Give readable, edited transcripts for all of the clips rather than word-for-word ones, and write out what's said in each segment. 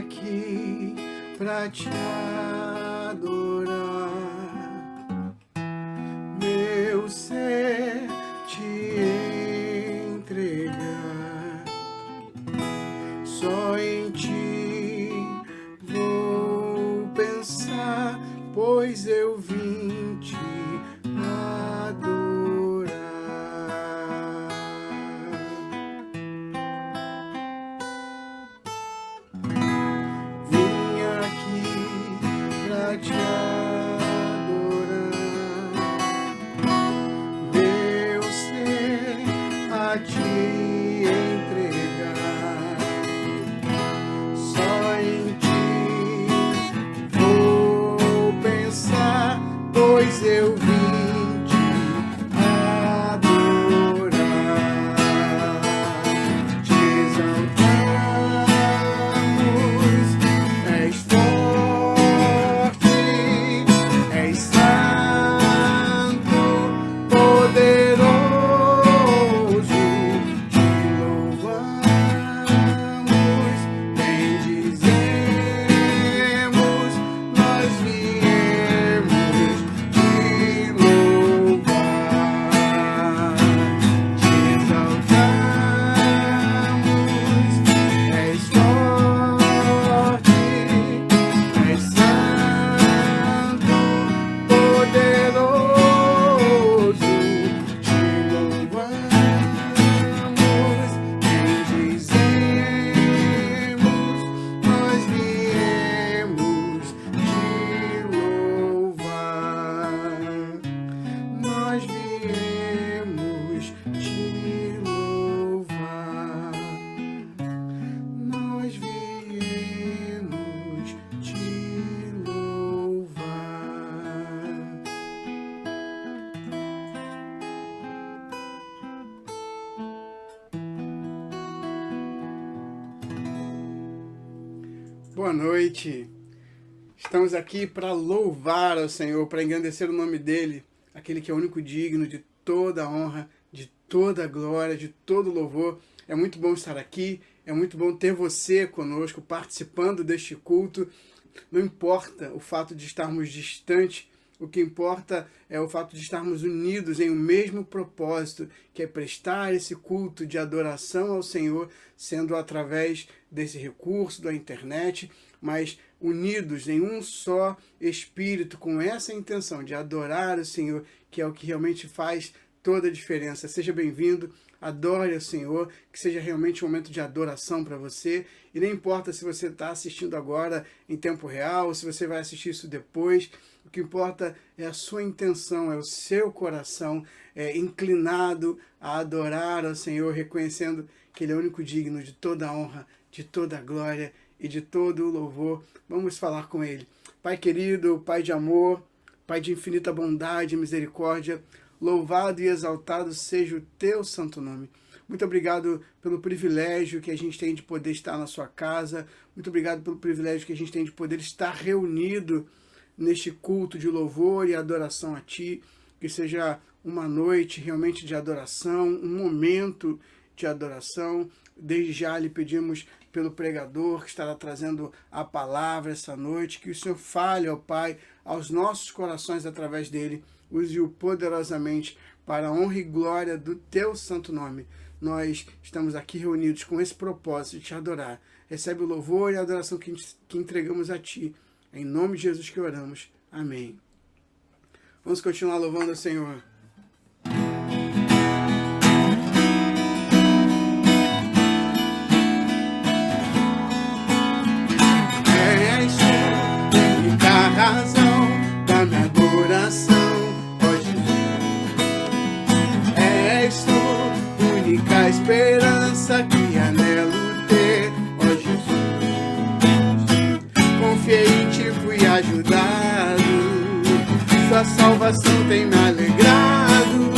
aqui pra te adorar, meu ser te entregar, só em ti vou pensar, pois eu vim te adorar. Vim aqui pra te adorar, meu ser a te entregar, só em ti vou pensar, pois eu vim te adorar. Te exaltamos, és forte, és santo, poderoso, te louvamos, bendizemos, nós viemos te louvar. Te exaltamos, és forte, és santo, poderoso, te louvamos, bendizemos, nós viemos te louvar. Nós viemos te louvar. Nós viemos te louvar. Boa noite. Estamos aqui para louvar ao Senhor, para engrandecer o nome dEle, aquele que é o único digno de toda a honra, de toda a glória, de todo louvor. É muito bom estar aqui, é muito bom ter você conosco, participando deste culto. Não importa o fato de estarmos distantes, o que importa é o fato de estarmos unidos em um mesmo propósito, que é prestar esse culto de adoração ao Senhor, sendo através desse recurso da internet, mas unidos em um só espírito, com essa intenção de adorar o Senhor, que é o que realmente faz toda a diferença. Seja bem-vindo, adore o Senhor, que seja realmente um momento de adoração para você, e não importa se você está assistindo agora em tempo real, ou se você vai assistir isso depois, o que importa é a sua intenção, é o seu coração inclinado a adorar ao Senhor, reconhecendo que Ele é o único digno de toda a honra, de toda a glória e de todo o louvor. Vamos falar com Ele. Pai querido, Pai de amor, Pai de infinita bondade e misericórdia, louvado e exaltado seja o Teu santo nome. Muito obrigado pelo privilégio que a gente tem de poder estar na sua casa. Muito obrigado pelo privilégio que a gente tem de poder estar reunido neste culto de louvor e adoração a Ti. Que seja uma noite realmente de adoração, um momento de adoração. Desde já lhe pedimos pelo pregador que estará trazendo a palavra essa noite, que o Senhor fale, ó Pai, aos nossos corações através dele, use-o poderosamente para a honra e glória do Teu santo nome. Nós estamos aqui reunidos com esse propósito de Te adorar. Recebe o louvor e a adoração que entregamos a Ti. Em nome de Jesus que oramos. Amém. Vamos continuar louvando ao Senhor. És tu, única razão da minha adoração, ó Jesus. És tu, única esperança que anelo ter, ó Jesus. Confiei em Ti, fui ajudado, Sua salvação tem me alegrado.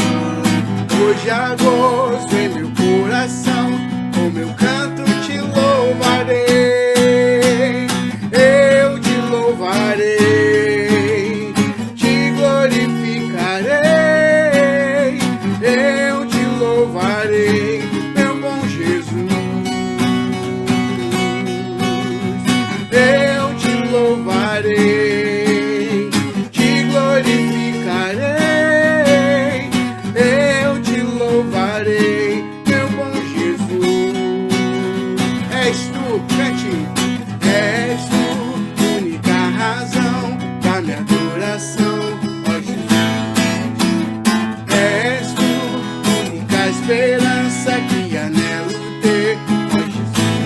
Hoje há gozo em meu coração, com meu canto Te louvarei. Eu Te louvarei, Te glorificarei. Eu Te louvarei, meu bom Jesus. a minha adoração, ó Jesus. És tu, única esperança que anelo ter, ó Jesus.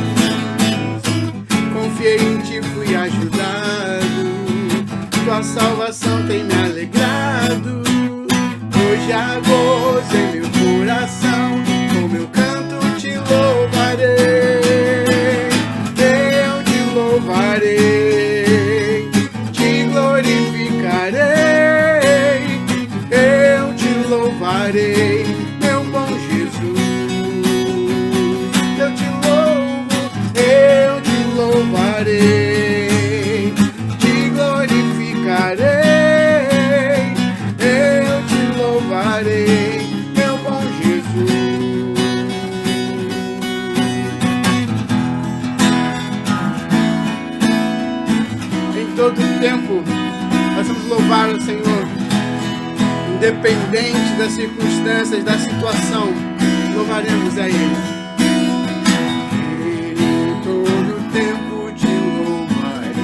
Confiei em ti, fui ajudado, tua salvação tem me alegrado. Hoje há gozo em meu coração, com meu canto te louvarei. Eu te louvarei, te glorificarei. Eu te louvarei, meu bom Jesus. Eu te louvo, eu te louvarei, te glorificarei. Meu bom Jesus. Em todo tempo nós vamos louvar o Senhor, independente das circunstâncias, da situação, louvaremos a Ele. Em todo tempo te louvarei,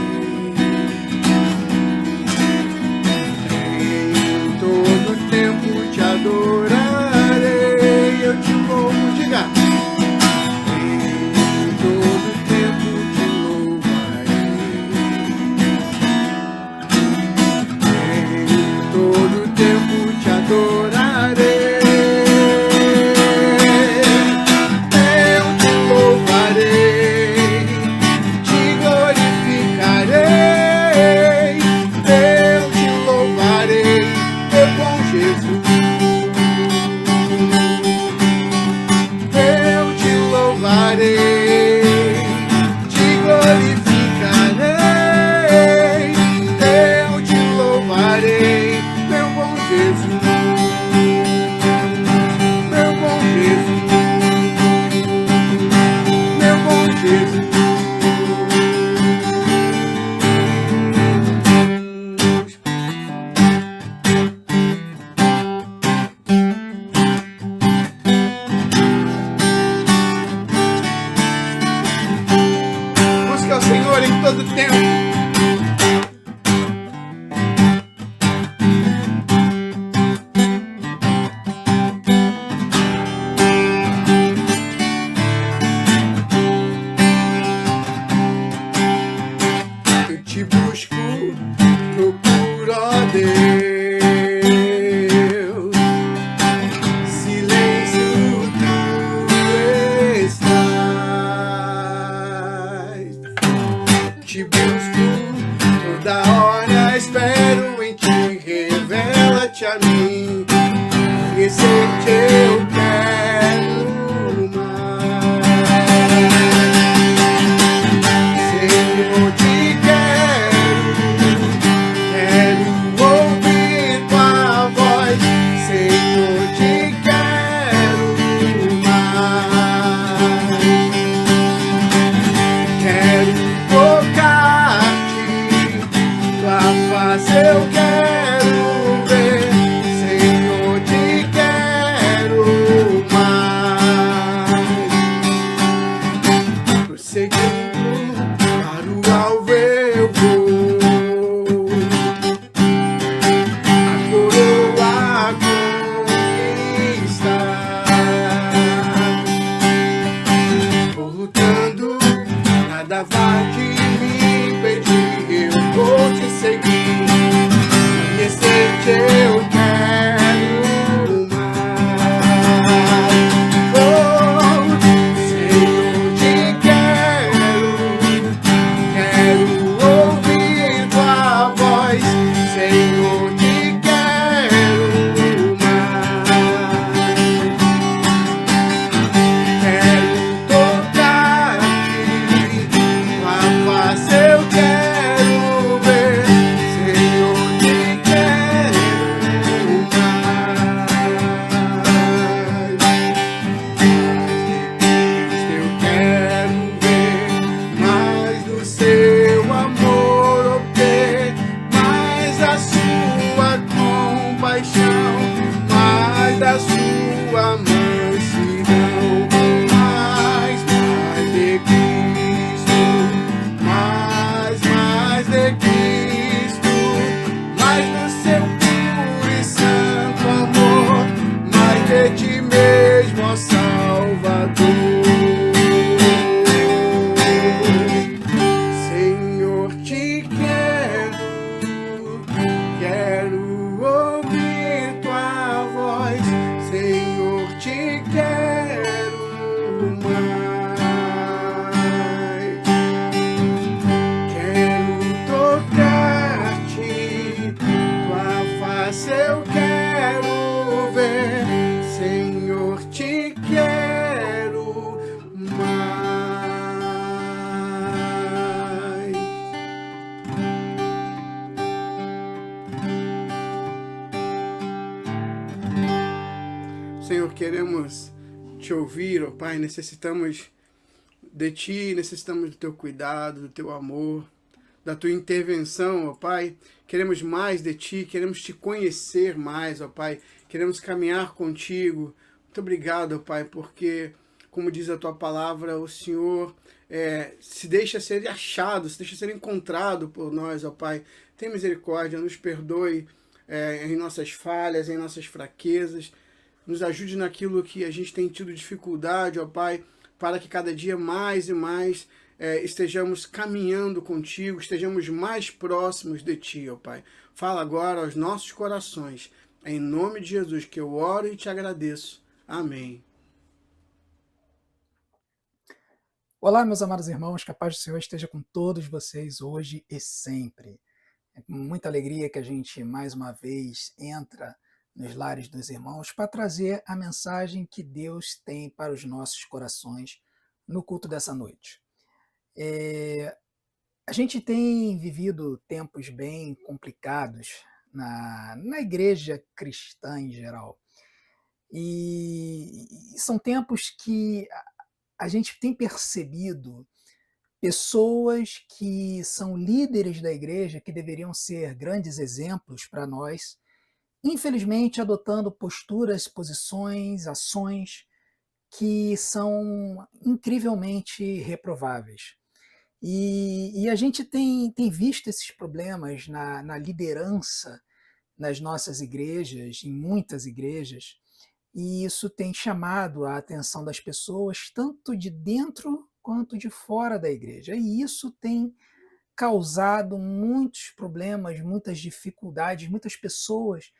em todo tempo te adorarei, eu te louvo, diga. Em todo tempo te louvarei, em todo tempo te adorarei. Eu te louvarei, te glorificarei. Eu te louvarei, meu bom Jesus. Eu te louvarei, te glorificarei. Eu te louvarei, meu bom Jesus. Meu bom Jesus. Meu bom Jesus. Busca o Senhor em todo tempo. Eu te busco, procuro, ó Deus. Silêncio tu estás. Te busco toda hora, espero em ti, revela-te a mim. Conhecer-te eu quero mais. Senhor, te quero ouvir tua voz. Senhor, te quero mais. Quero tocar-te, tua face eu quero ver. Senhor, te quero mais. Prosseguindo para o alvo eu vou, a coroa conquistar. Vou lutando, nada vai te impedir. Eu vou te seguir, conhecer-te eu quero mais. Oh, Senhor, te quero ouvir tua voz. Senhor, te quero mais. Quero tocar-te, tua face eu quero ver. Senhor, te quero mais. Eu quero ver mais do seu amor obter, mais da sua compaixão, mais da sua mansidão, mais de Cristo, mais de Cristo, Senhor, queremos te ouvir, ó Pai, necessitamos de ti, necessitamos do teu cuidado, do teu amor, da tua intervenção, ó Pai. Queremos mais de ti, queremos te conhecer mais, ó Pai. Queremos caminhar contigo. Muito obrigado, ó Pai, porque, como diz a tua palavra, o Senhor se deixa ser achado, se deixa ser encontrado por nós, ó Pai. Tem misericórdia, nos perdoe em nossas falhas, em nossas fraquezas. Nos ajude naquilo que a gente tem tido dificuldade, ó Pai, para que cada dia mais e mais estejamos caminhando contigo, estejamos mais próximos de ti, ó Pai. Fala agora aos nossos corações, em nome de Jesus, que eu oro e te agradeço. Amém. Olá, meus amados irmãos, que a paz do Senhor esteja com todos vocês hoje e sempre. É com muita alegria que a gente, mais uma vez, entra nos lares dos irmãos para trazer a mensagem que Deus tem para os nossos corações no culto dessa noite. A gente tem vivido tempos bem complicados na igreja cristã em geral. E são tempos que a gente tem percebido pessoas que são líderes da igreja, que deveriam ser grandes exemplos para nós, infelizmente adotando posturas, posições, ações que são incrivelmente reprováveis. E a gente tem visto esses problemas na liderança nas nossas igrejas, em muitas igrejas, e isso tem chamado a atenção das pessoas, tanto de dentro quanto de fora da igreja. E isso tem causado muitos problemas, muitas dificuldades, muitas pessoas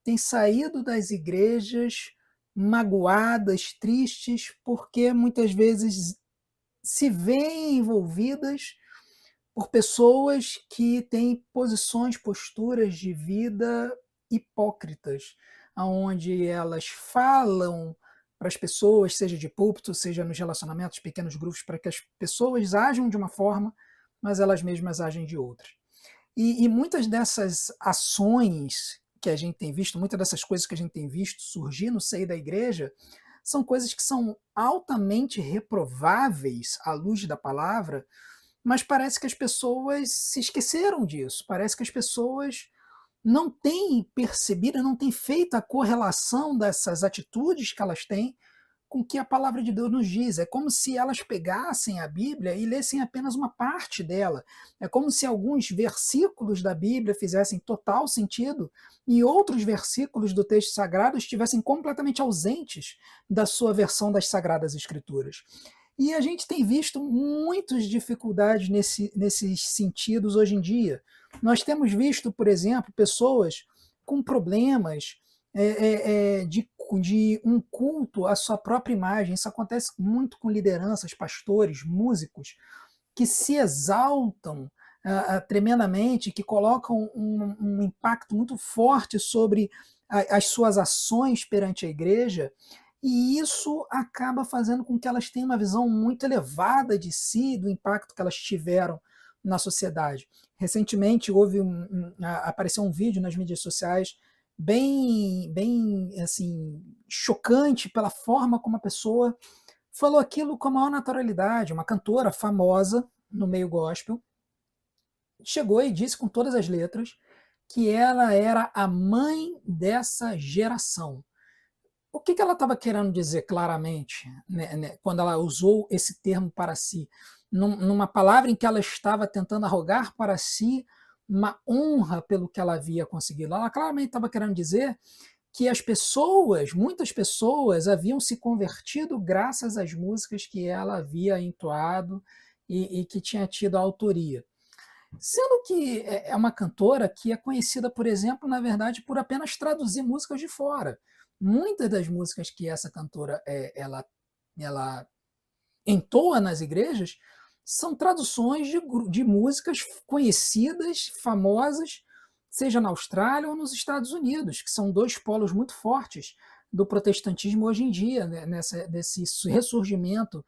têm saído das igrejas magoadas, tristes, porque muitas vezes se veem envolvidas por pessoas que têm posições, posturas de vida hipócritas, onde elas falam para as pessoas, seja de púlpito, seja nos relacionamentos, pequenos grupos, para que as pessoas ajam de uma forma, mas elas mesmas agem de outra. E muitas dessas ações que a gente tem visto, muitas dessas coisas que a gente tem visto surgir no seio da igreja, são coisas que são altamente reprováveis à luz da palavra, mas parece que as pessoas se esqueceram disso, parece que as pessoas não têm percebido, não têm feito a correlação dessas atitudes que elas têm com o que a palavra de Deus nos diz. É como se elas pegassem a Bíblia e lessem apenas uma parte dela. É como se alguns versículos da Bíblia fizessem total sentido e outros versículos do texto sagrado estivessem completamente ausentes da sua versão das Sagradas Escrituras. E a gente tem visto muitas dificuldades nesses sentidos hoje em dia. Nós temos visto, por exemplo, pessoas com problemas de um culto à sua própria imagem. Isso acontece muito com lideranças, pastores, músicos, que se exaltam tremendamente, que colocam um impacto muito forte sobre as suas ações perante a igreja, e isso acaba fazendo com que elas tenham uma visão muito elevada de si, do impacto que elas tiveram na sociedade. Recentemente apareceu um vídeo nas mídias sociais bem assim, chocante pela forma como a pessoa falou aquilo com a maior naturalidade. Uma cantora famosa no meio gospel chegou e disse com todas as letras que ela era a mãe dessa geração. O que ela estava querendo dizer claramente, né, quando ela usou esse termo para si? Numa palavra em que ela estava tentando arrogar para si uma honra pelo que ela havia conseguido. Ela claramente estava querendo dizer que as pessoas, muitas pessoas, haviam se convertido graças às músicas que ela havia entoado e que tinha tido a autoria. Sendo que é uma cantora que é conhecida, por exemplo, na verdade, por apenas traduzir músicas de fora. Muitas das músicas que essa cantora ela entoa nas igrejas são traduções de músicas conhecidas, famosas, seja na Austrália ou nos Estados Unidos, que são dois polos muito fortes do protestantismo hoje em dia, né, desse ressurgimento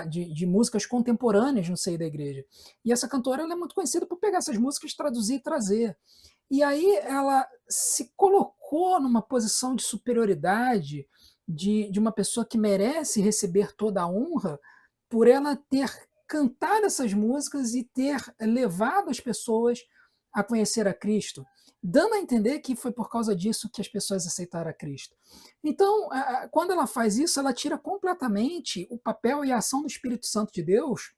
de músicas contemporâneas no seio da igreja. E essa cantora ela é muito conhecida por pegar essas músicas, traduzir e trazer. E aí ela se colocou numa posição de superioridade de uma pessoa que merece receber toda a honra por ela ter cantado essas músicas e ter levado as pessoas a conhecer a Cristo, dando a entender que foi por causa disso que as pessoas aceitaram a Cristo. Então, quando ela faz isso, ela tira completamente o papel e a ação do Espírito Santo de Deus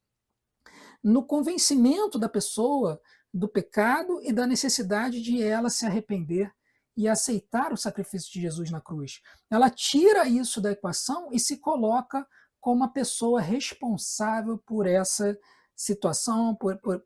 no convencimento da pessoa do pecado e da necessidade de ela se arrepender e aceitar o sacrifício de Jesus na cruz. Ela tira isso da equação e se coloca como a pessoa responsável por essa situação, por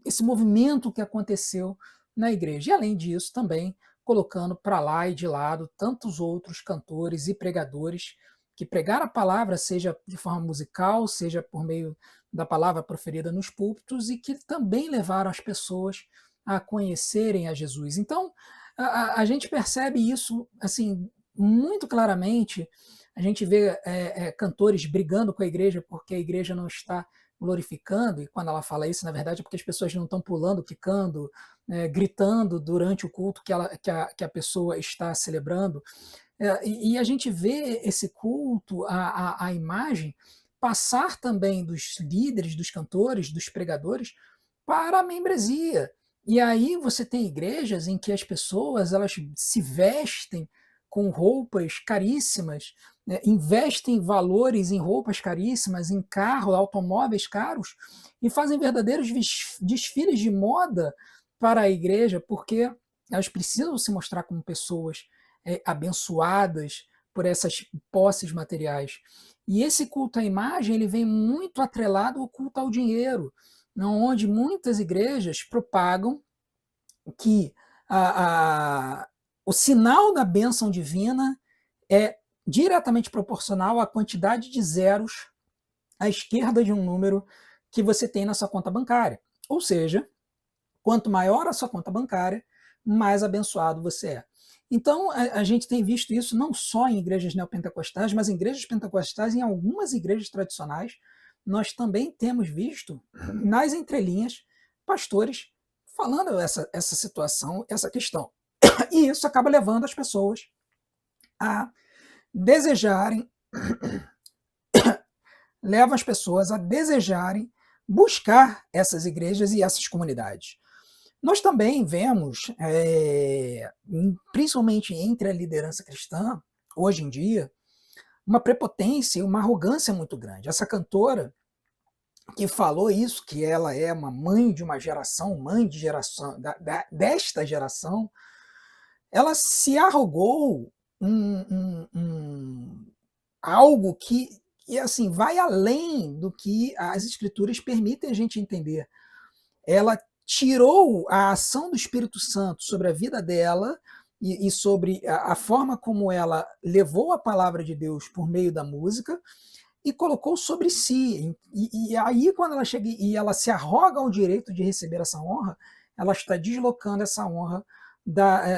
esse movimento que aconteceu na igreja. E, além disso, também colocando para lá e de lado tantos outros cantores e pregadores que pregaram a palavra, seja de forma musical, seja por meio da palavra proferida nos púlpitos, e que também levaram as pessoas a conhecerem a Jesus. Então, a gente percebe isso assim muito claramente. A gente vê cantores brigando com a igreja porque a igreja não está glorificando, e quando ela fala isso, na verdade, é porque as pessoas não estão pulando, quicando, gritando durante o culto que a pessoa está celebrando. E a gente vê esse culto, a imagem, passar também dos líderes, dos cantores, dos pregadores, para a membresia. E aí você tem igrejas em que as pessoas elas se vestem com roupas caríssimas, né, investem valores em roupas caríssimas, em carros, automóveis caros, e fazem verdadeiros desfiles de moda para a igreja, porque elas precisam se mostrar como pessoas abençoadas por essas posses materiais. E esse culto à imagem ele vem muito atrelado ao culto ao dinheiro, onde muitas igrejas propagam que o sinal da bênção divina é diretamente proporcional à quantidade de zeros à esquerda de um número que você tem na sua conta bancária. Ou seja, quanto maior a sua conta bancária, mais abençoado você é. Então, a gente tem visto isso não só em igrejas neopentecostais, mas em igrejas pentecostais, em algumas igrejas tradicionais, nós também temos visto, nas entrelinhas, pastores falando essa situação, essa questão. E isso acaba levando as pessoas a desejarem, leva as pessoas a desejarem buscar essas igrejas e essas comunidades. Nós também vemos, principalmente entre a liderança cristã, hoje em dia, uma prepotência e uma arrogância muito grande. Essa cantora que falou isso, que ela é uma mãe de uma geração, desta geração, ela se arrogou algo que assim, vai além do que as escrituras permitem a gente entender. Ela tirou a ação do Espírito Santo sobre a vida dela e sobre a forma como ela levou a palavra de Deus por meio da música e colocou sobre si. E aí, quando ela chega e ela se arroga ao direito de receber essa honra, ela está deslocando essa honra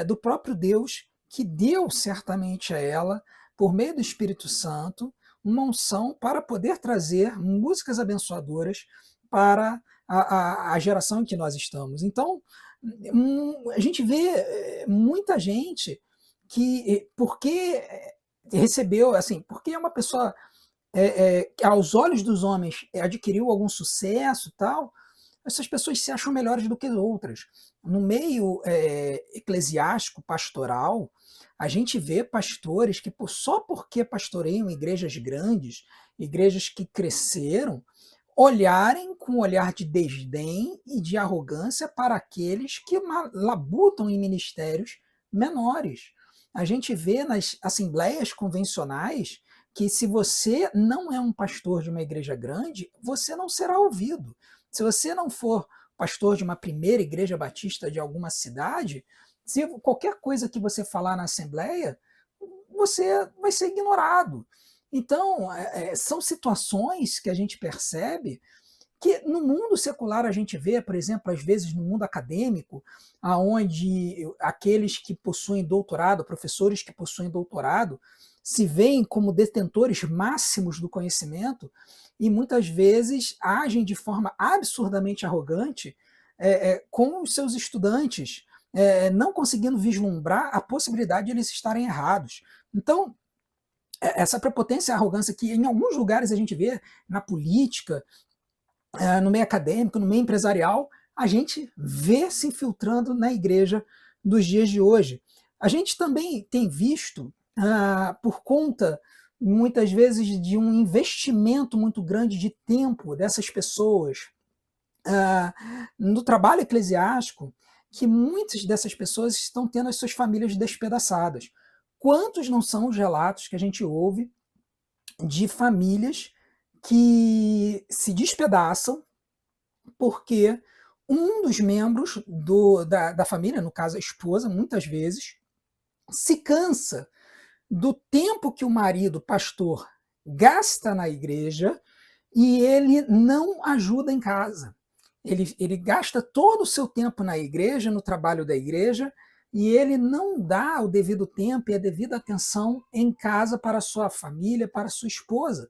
do próprio Deus, que deu certamente a ela, por meio do Espírito Santo, uma unção para poder trazer músicas abençoadoras para a geração em que nós estamos. Então, a gente vê muita gente que, porque recebeu, assim, porque é uma pessoa aos olhos dos homens adquiriu algum sucesso e tal, essas pessoas se acham melhores do que outras. No meio eclesiástico, pastoral, a gente vê pastores que só porque pastoreiam igrejas grandes, igrejas que cresceram, olharem com um olhar de desdém e de arrogância para aqueles que labutam em ministérios menores. A gente vê nas assembleias convencionais que se você não é um pastor de uma igreja grande, você não será ouvido. Se você não for pastor de uma primeira igreja batista de alguma cidade, se qualquer coisa que você falar na assembleia, você vai ser ignorado. Então, são situações que a gente percebe que no mundo secular a gente vê, por exemplo, às vezes no mundo acadêmico, aonde aqueles que possuem doutorado, professores que possuem doutorado, se veem como detentores máximos do conhecimento e muitas vezes agem de forma absurdamente arrogante com os seus estudantes, não conseguindo vislumbrar a possibilidade de eles estarem errados. Então, essa prepotência e arrogância que em alguns lugares a gente vê na política, no meio acadêmico, no meio empresarial, a gente vê se infiltrando na igreja dos dias de hoje. A gente também tem visto, por conta, muitas vezes, de um investimento muito grande de tempo dessas pessoas no trabalho eclesiástico, que muitas dessas pessoas estão tendo as suas famílias despedaçadas. Quantos não são os relatos que a gente ouve de famílias que se despedaçam porque um dos membros da família, no caso a esposa, muitas vezes, se cansa do tempo que o marido, pastor, gasta na igreja e ele não ajuda em casa. Ele gasta todo o seu tempo na igreja, no trabalho da igreja, e ele não dá o devido tempo e a devida atenção em casa para a sua família, para a sua esposa.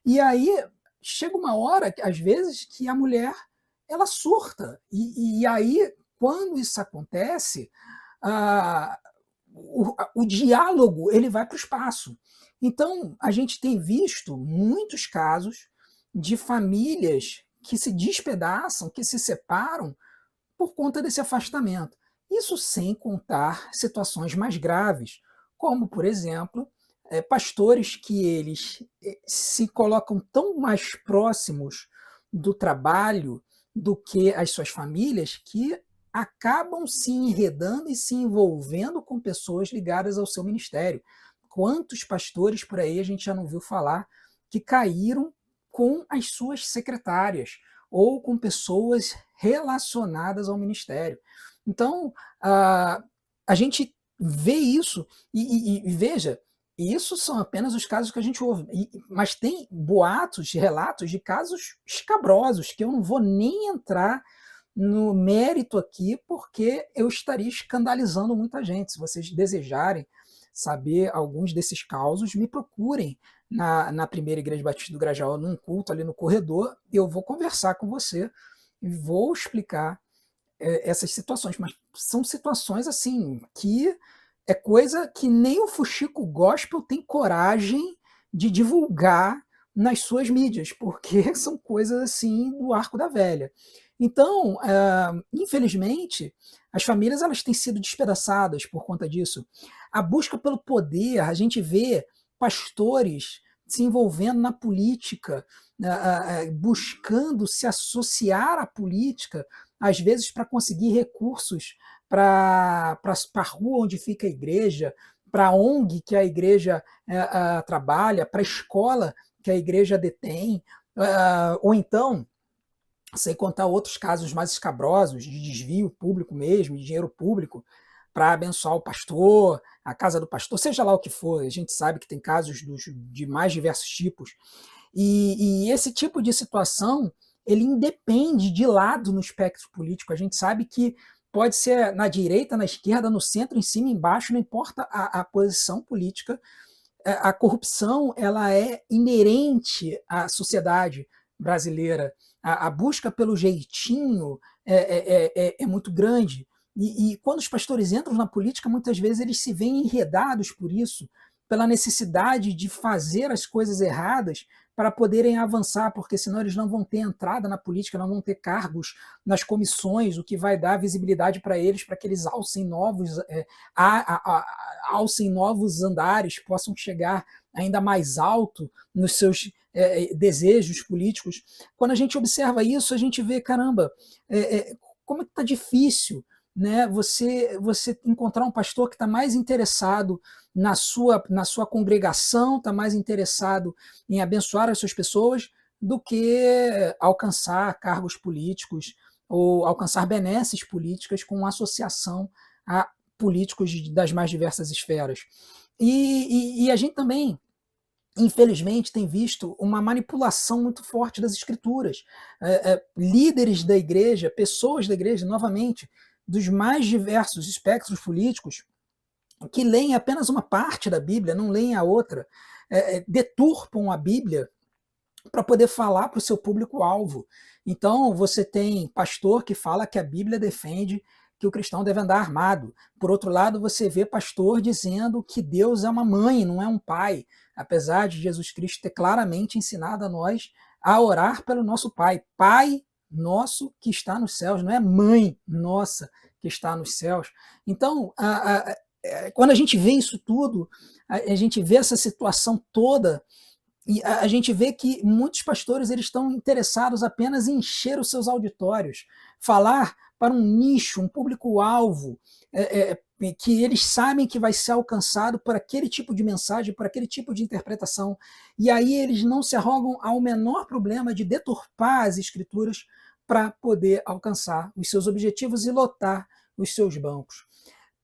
E aí chega uma hora, às vezes, que a mulher ela surta. E aí, quando isso acontece, o diálogo ele vai para o espaço. Então, a gente tem visto muitos casos de famílias que se despedaçam, que se separam por conta desse afastamento. Isso sem contar situações mais graves, como, por exemplo, pastores que eles se colocam tão mais próximos do trabalho do que as suas famílias, que acabam se enredando e se envolvendo com pessoas ligadas ao seu ministério. Quantos pastores por aí a gente já não viu falar que caíram com as suas secretárias ou com pessoas relacionadas ao ministério? Então, a gente vê isso e veja, isso são apenas os casos que a gente ouve, mas tem boatos, relatos de casos escabrosos, que eu não vou nem entrar no mérito aqui, porque eu estaria escandalizando muita gente. Se vocês desejarem saber alguns desses causos, me procurem na Primeira Igreja Batista do Grajaú, num culto ali no corredor, eu vou conversar com você e vou explicar essas situações, mas são situações assim que é coisa que nem o Fuxico Gospel tem coragem de divulgar nas suas mídias, porque são coisas assim do arco da velha. Então, infelizmente, as famílias elas têm sido despedaçadas por conta disso. A busca pelo poder, a gente vê pastores se envolvendo na política, buscando se associar à política, às vezes para conseguir recursos para a rua onde fica a igreja, para a ONG que a igreja trabalha, para a escola que a igreja detém, ou então, sem contar outros casos mais escabrosos, de desvio público mesmo, de dinheiro público, para abençoar o pastor, a casa do pastor, seja lá o que for, a gente sabe que tem casos de mais diversos tipos. E esse tipo de situação, ele independe de lado no espectro político. A gente sabe que pode ser na direita, na esquerda, no centro, em cima, embaixo, não importa a posição política. A corrupção ela é inerente à sociedade brasileira. A busca pelo jeitinho é muito grande. E quando os pastores entram na política, muitas vezes eles se veem enredados por isso, pela necessidade de fazer as coisas erradas para poderem avançar, porque senão eles não vão ter entrada na política, não vão ter cargos nas comissões, o que vai dar visibilidade para eles, para que eles alcem novos andares, possam chegar ainda mais alto nos seus desejos políticos. Quando a gente observa isso, a gente vê, caramba, como é que está difícil, né, você encontrar um pastor que está mais interessado na sua congregação, está mais interessado em abençoar as suas pessoas do que alcançar cargos políticos ou alcançar benesses políticas com associação a políticos das mais diversas esferas. E a gente também, infelizmente, tem visto uma manipulação muito forte das escrituras. Líderes da igreja, pessoas da igreja, novamente, dos mais diversos espectros políticos, que leem apenas uma parte da Bíblia, não leem a outra, deturpam a Bíblia para poder falar para o seu público-alvo. Então, você tem pastor que fala que a Bíblia defende que o cristão deve andar armado. Por outro lado, você vê pastor dizendo que Deus é uma mãe, não é um pai. apesar de Jesus Cristo ter claramente ensinado a nós a orar pelo nosso Pai. Pai nosso que está nos céus, não é mãe nossa que está nos céus. Então, quando a gente vê isso tudo, a gente vê essa situação toda, e a gente vê que muitos pastores eles estão interessados apenas em encher os seus auditórios, falar para um nicho, um público-alvo, que eles sabem que vai ser alcançado por aquele tipo de mensagem, por aquele tipo de interpretação. E aí eles não se arrogam ao menor problema de deturpar as escrituras para poder alcançar os seus objetivos e lotar os seus bancos.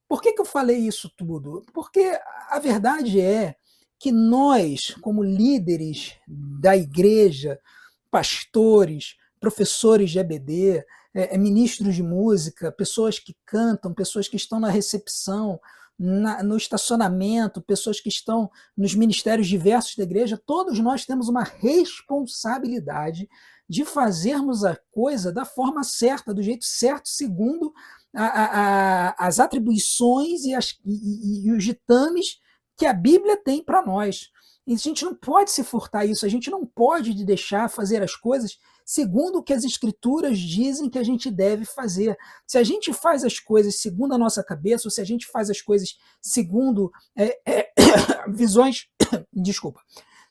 Por que eu falei isso tudo? Porque a verdade é que nós, como líderes da igreja, pastores, professores de EBD, ministros de música, pessoas que cantam, pessoas que estão na recepção, no estacionamento, pessoas que estão nos ministérios diversos da igreja, todos nós temos uma responsabilidade de fazermos a coisa da forma certa, do jeito certo, segundo as atribuições e os ditames que a Bíblia tem para nós. E a gente não pode se furtar isso, a gente não pode deixar fazer as coisas segundo o que as Escrituras dizem que a gente deve fazer. Se a gente faz as coisas segundo a nossa cabeça, ou se a gente faz as coisas segundo visões... Desculpa.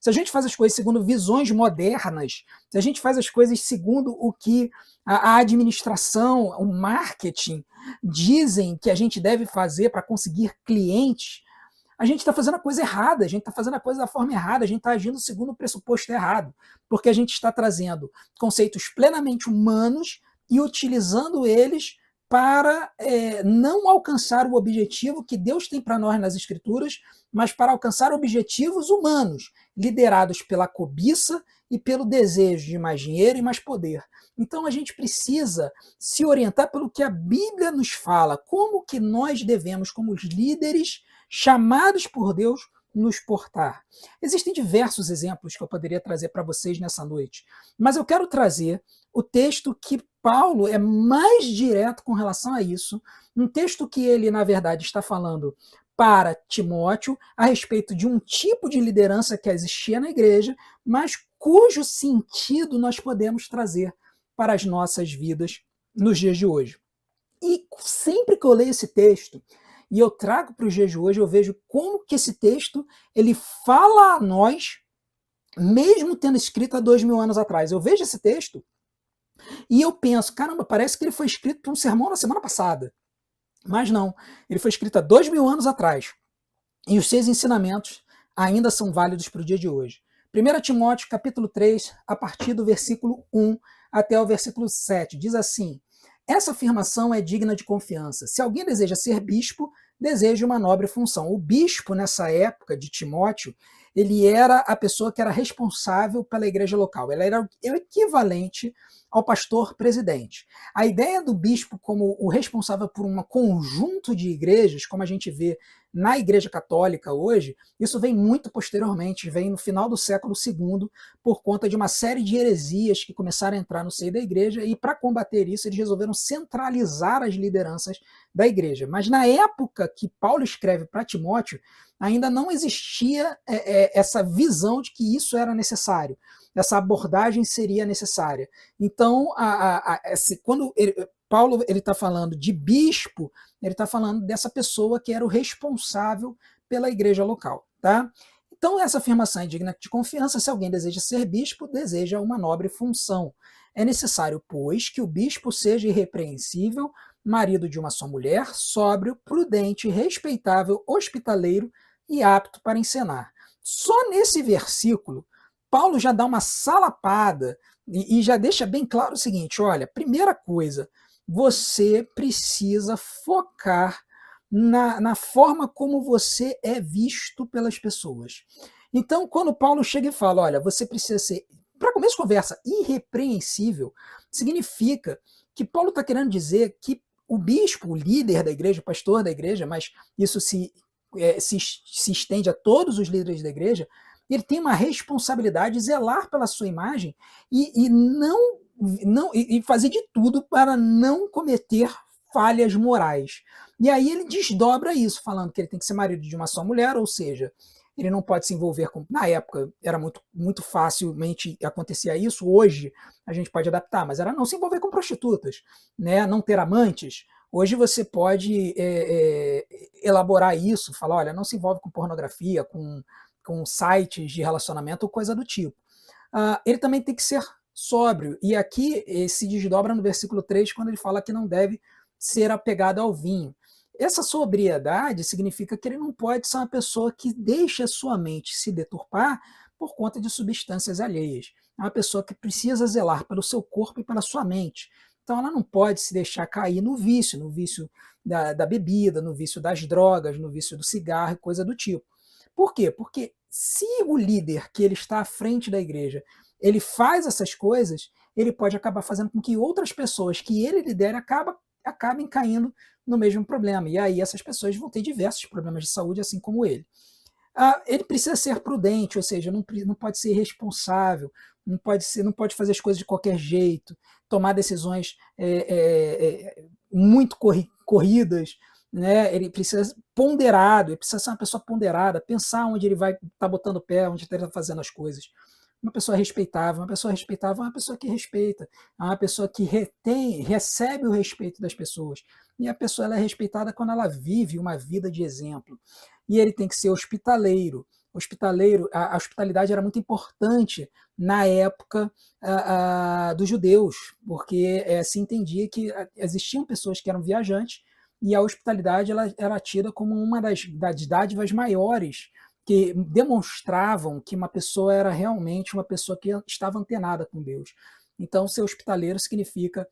Se a gente faz as coisas segundo visões modernas, se a gente faz as coisas segundo o que a administração, o marketing dizem que a gente deve fazer para conseguir clientes, a gente está fazendo a coisa errada, a gente está fazendo a coisa da forma errada, a gente está agindo segundo o pressuposto errado, porque a gente está trazendo conceitos plenamente humanos e utilizando eles para não alcançar o objetivo que Deus tem para nós nas Escrituras, mas para alcançar objetivos humanos, liderados pela cobiça e pelo desejo de mais dinheiro e mais poder. Então a gente precisa se orientar pelo que a Bíblia nos fala, como que nós devemos, como os líderes chamados por Deus, nos portar. Existem diversos exemplos que eu poderia trazer para vocês nessa noite, mas eu quero trazer o texto que Paulo é mais direto com relação a isso, um texto que ele, na verdade, está falando para Timóteo a respeito de um tipo de liderança que existia na igreja, mas cujo sentido nós podemos trazer para as nossas vidas nos dias de hoje. E sempre que eu leio esse texto, e eu trago para os dias de hoje, eu vejo como que esse texto ele fala a nós, mesmo tendo escrito há 2000 anos atrás. Eu vejo esse texto e eu penso, caramba, parece que ele foi escrito para um sermão na semana passada. Mas não, ele foi escrito há 2000 anos atrás. E os seus ensinamentos ainda são válidos para o dia de hoje. 1 Timóteo, capítulo 3, a partir do versículo 1 até o versículo 7, diz assim: essa afirmação é digna de confiança. Se alguém deseja ser bispo, deseja uma nobre função. O bispo, nessa época de Timóteo, ele era a pessoa que era responsável pela igreja local. Ele era o equivalente ao pastor presidente. A ideia do bispo como o responsável por um conjunto de igrejas, como a gente vê na Igreja Católica hoje, isso vem muito posteriormente, vem no final do século II, por conta de uma série de heresias que começaram a entrar no seio da igreja, e para combater isso eles resolveram centralizar as lideranças da igreja. Mas na época que Paulo escreve para Timóteo, ainda não existia essa visão de que isso era necessário, essa abordagem seria necessária. Então, quando Paulo está falando de bispo, ele está falando dessa pessoa que era o responsável pela igreja local. Tá? Então, essa afirmação é digna de confiança. Se alguém deseja ser bispo, deseja uma nobre função. É necessário, pois, que o bispo seja irrepreensível, marido de uma só mulher, sóbrio, prudente, respeitável, hospitaleiro e apto para ensinar. Só nesse versículo, Paulo já dá uma salapada e já deixa bem claro o seguinte: olha, primeira coisa, você precisa focar na forma como você é visto pelas pessoas. Então, quando Paulo chega e fala, olha, você precisa ser, para começo de conversa, irrepreensível, significa que Paulo está querendo dizer que o bispo, o líder da igreja, o pastor da igreja, mas isso se estende a todos os líderes da igreja, ele tem uma responsabilidade de zelar pela sua imagem e fazer de tudo para não cometer falhas morais. E aí ele desdobra isso, falando que ele tem que ser marido de uma só mulher, ou seja, ele não pode se envolver com... Na época era muito facilmente acontecia isso, hoje a gente pode adaptar, mas era não se envolver com prostitutas, né? Não ter amantes. Hoje você pode elaborar isso, falar, olha, não se envolve com pornografia, com sites de relacionamento ou coisa do tipo. Ele também tem que ser sóbrio, e aqui se desdobra no versículo 3, quando ele fala que não deve ser apegado ao vinho. Essa sobriedade significa que ele não pode ser uma pessoa que deixa a sua mente se deturpar por conta de substâncias alheias. É uma pessoa que precisa zelar pelo seu corpo e pela sua mente. Então ela não pode se deixar cair no vício da bebida, no vício das drogas, no vício do cigarro e coisa do tipo. Por quê? Porque se o líder que ele está à frente da igreja, ele faz essas coisas, ele pode acabar fazendo com que outras pessoas que ele lidera acabem caindo no mesmo problema. E aí essas pessoas vão ter diversos problemas de saúde, assim como ele. Ele precisa ser prudente, ou seja, não pode ser irresponsável, não pode fazer as coisas de qualquer jeito, tomar decisões muito corridas, né? Ele precisa ser ponderado, ele precisa ser uma pessoa ponderada, pensar onde ele vai estar botando o pé, onde ele está fazendo as coisas. Uma pessoa respeitável é uma pessoa que respeita, é uma pessoa que recebe o respeito das pessoas. E a pessoa ela é respeitada quando ela vive uma vida de exemplo. E ele tem que ser hospitaleiro. A hospitalidade era muito importante na época dos judeus, porque se entendia que existiam pessoas que eram viajantes e a hospitalidade ela era tida como uma das dádivas maiores que demonstravam que uma pessoa era realmente uma pessoa que estava antenada com Deus. Então, ser hospitaleiro significa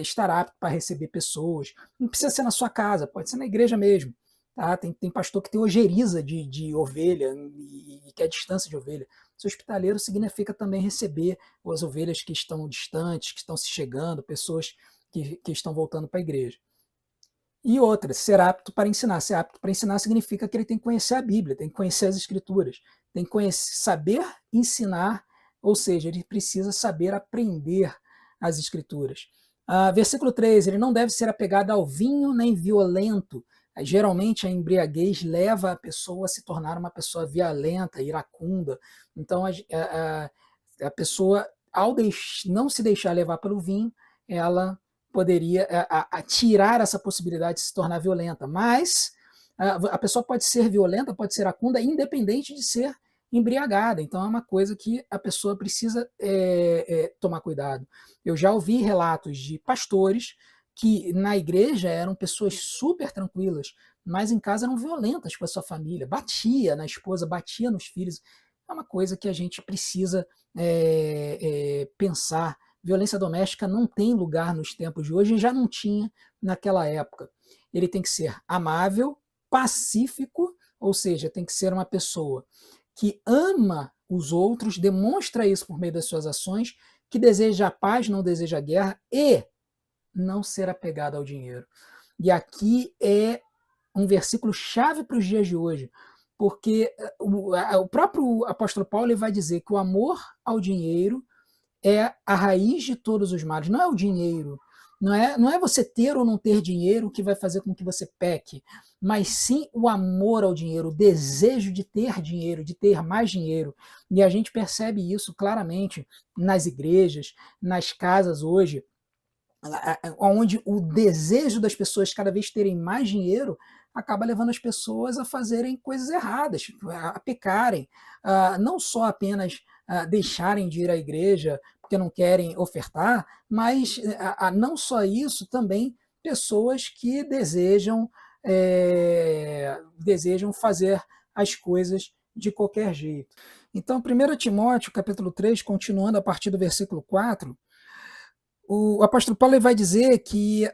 estar apto para receber pessoas. Não precisa ser na sua casa, pode ser na igreja mesmo. Tá? Tem pastor que tem ojeriza de ovelha e quer distância de ovelha. Ser hospitaleiro significa também receber as ovelhas que estão distantes, que estão se chegando, pessoas que estão voltando para a igreja. E outra, ser apto para ensinar. Ser apto para ensinar significa que ele tem que conhecer a Bíblia, tem que conhecer as Escrituras, tem que saber ensinar, ou seja, ele precisa saber aprender as Escrituras. Versículo 3, ele não deve ser apegado ao vinho nem violento. Geralmente a embriaguez leva a pessoa a se tornar uma pessoa violenta, iracunda. Então a pessoa, ao não se deixar levar pelo vinho, ela poderia tirar essa possibilidade de se tornar violenta. Mas a pessoa pode ser violenta, pode ser iracunda, independente de ser embriagada. Então é uma coisa que a pessoa precisa tomar cuidado. Eu já ouvi relatos de pastores que na igreja eram pessoas super tranquilas, mas em casa eram violentas com a sua família, batia na esposa, batia nos filhos. É uma coisa que a gente precisa pensar. Violência doméstica não tem lugar nos tempos de hoje e já não tinha naquela época. Ele tem que ser amável, pacífico, ou seja, tem que ser uma pessoa que ama os outros, demonstra isso por meio das suas ações, que deseja a paz, não deseja a guerra e não ser apegado ao dinheiro. E aqui é um versículo chave para os dias de hoje, porque o próprio apóstolo Paulo vai dizer que o amor ao dinheiro é a raiz de todos os males. Não é o dinheiro, não é você ter ou não ter dinheiro que vai fazer com que você peque, mas sim o amor ao dinheiro, o desejo de ter dinheiro, de ter mais dinheiro. E a gente percebe isso claramente nas igrejas, nas casas hoje, onde o desejo das pessoas cada vez terem mais dinheiro acaba levando as pessoas a fazerem coisas erradas, a pecarem, não só apenas deixarem de ir à igreja porque não querem ofertar, mas não só isso, também pessoas que desejam fazer as coisas de qualquer jeito. Então, 1 Timóteo, capítulo 3, continuando a partir do versículo 4, o apóstolo Paulo vai dizer que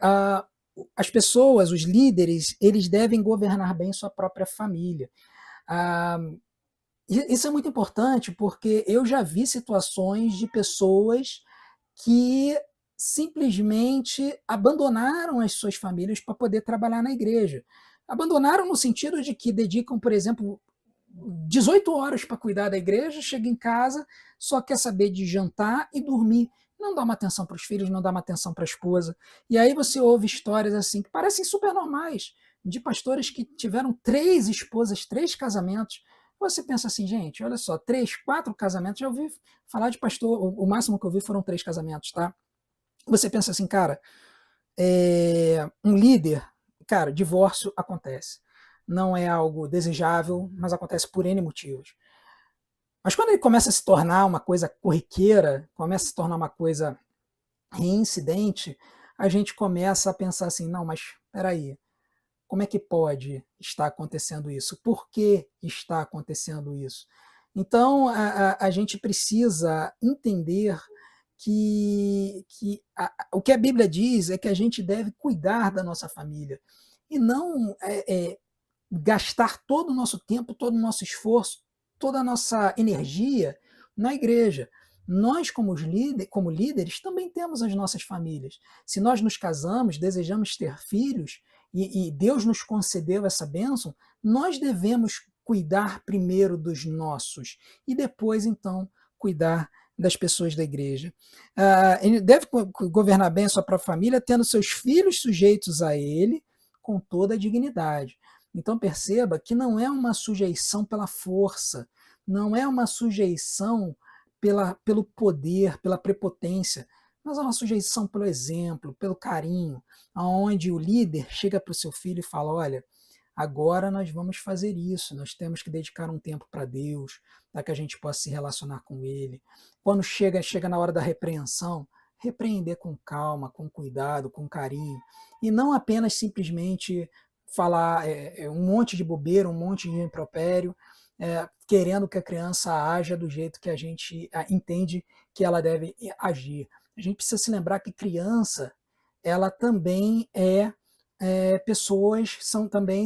as pessoas, os líderes, eles devem governar bem sua própria família. Isso é muito importante porque eu já vi situações de pessoas que simplesmente abandonaram as suas famílias para poder trabalhar na igreja. Abandonaram no sentido de que dedicam, por exemplo, 18 horas para cuidar da igreja, chega em casa, só quer saber de jantar e dormir. Não dá uma atenção para os filhos, não dá uma atenção para a esposa. E aí você ouve histórias assim que parecem super normais, de pastores que tiveram 3 esposas, 3 casamentos, Você pensa assim, gente, olha só, 3, 4 casamentos, já ouvi falar de pastor, o máximo que eu vi foram 3 casamentos, tá? Você pensa assim, cara, um líder, cara, divórcio acontece. Não é algo desejável, mas acontece por N motivos. Mas quando ele começa a se tornar uma coisa corriqueira, começa a se tornar uma coisa reincidente, a gente começa a pensar assim, não, mas espera aí, como é que pode estar acontecendo isso? Por que está acontecendo isso? Então, a gente precisa entender o que a Bíblia diz é que a gente deve cuidar da nossa família e não gastar todo o nosso tempo, todo o nosso esforço, toda a nossa energia na igreja. Nós, como líderes, também temos as nossas famílias. Se nós nos casamos, desejamos ter filhos, e Deus nos concedeu essa bênção, nós devemos cuidar primeiro dos nossos e depois, então, cuidar das pessoas da igreja. Ele deve governar bem a sua própria família, tendo seus filhos sujeitos a ele com toda a dignidade. Então perceba que não é uma sujeição pela força, não é uma sujeição pelo poder, pela prepotência, mas é uma sujeição pelo exemplo, pelo carinho, aonde o líder chega para o seu filho e fala, olha, agora nós vamos fazer isso, nós temos que dedicar um tempo para Deus, para que a gente possa se relacionar com Ele. Quando chega na hora da repreensão, repreender com calma, com cuidado, com carinho, e não apenas simplesmente falar um monte de bobeira, um monte de impropério, querendo que a criança haja do jeito que a gente entende que ela deve agir. A gente precisa se lembrar que criança, ela também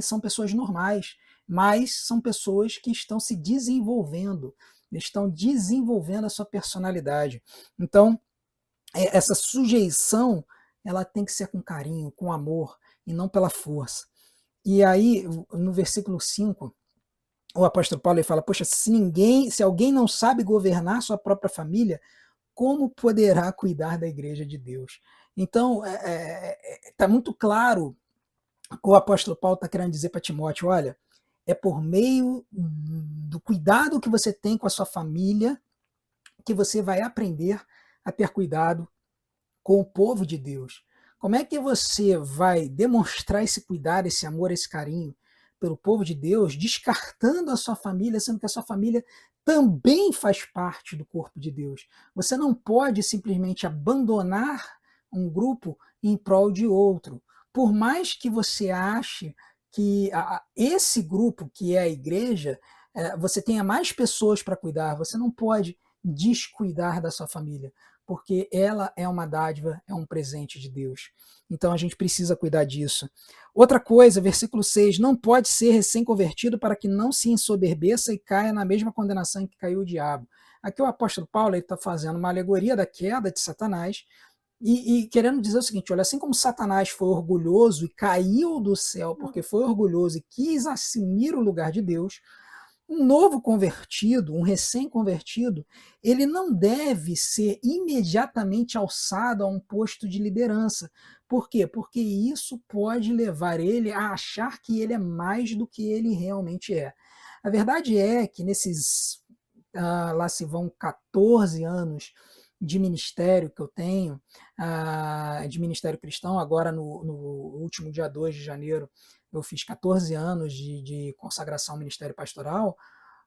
são pessoas normais, mas são pessoas que estão se desenvolvendo, estão desenvolvendo a sua personalidade. Então, essa sujeição, ela tem que ser com carinho, com amor, e não pela força. E aí, no versículo 5, o apóstolo Paulo ele fala, poxa, se alguém não sabe governar sua própria família, como poderá cuidar da igreja de Deus? Então, está muito claro o apóstolo Paulo está querendo dizer para Timóteo, olha, é por meio do cuidado que você tem com a sua família que você vai aprender a ter cuidado com o povo de Deus. Como é que você vai demonstrar esse cuidado, esse amor, esse carinho pelo povo de Deus, descartando a sua família, sendo que a sua família também faz parte do corpo de Deus? Você não pode simplesmente abandonar um grupo em prol de outro. Por mais que você ache que esse grupo, que é a igreja, você tenha mais pessoas para cuidar, você não pode descuidar da sua família, porque ela é uma dádiva, é um presente de Deus. Então a gente precisa cuidar disso. Outra coisa, versículo 6, não pode ser recém-convertido para que não se ensoberbeça e caia na mesma condenação em que caiu o diabo. Aqui o apóstolo Paulo está fazendo uma alegoria da queda de Satanás e querendo dizer o seguinte, olha, assim como Satanás foi orgulhoso e caiu do céu porque foi orgulhoso e quis assumir o lugar de Deus, um novo convertido, um recém-convertido, ele não deve ser imediatamente alçado a um posto de liderança. Por quê? Porque isso pode levar ele a achar que ele é mais do que ele realmente é. A verdade é que lá se vão 14 anos de ministério que eu tenho, de ministério cristão, agora no último dia 2 de janeiro, eu fiz 14 anos de consagração ao ministério pastoral.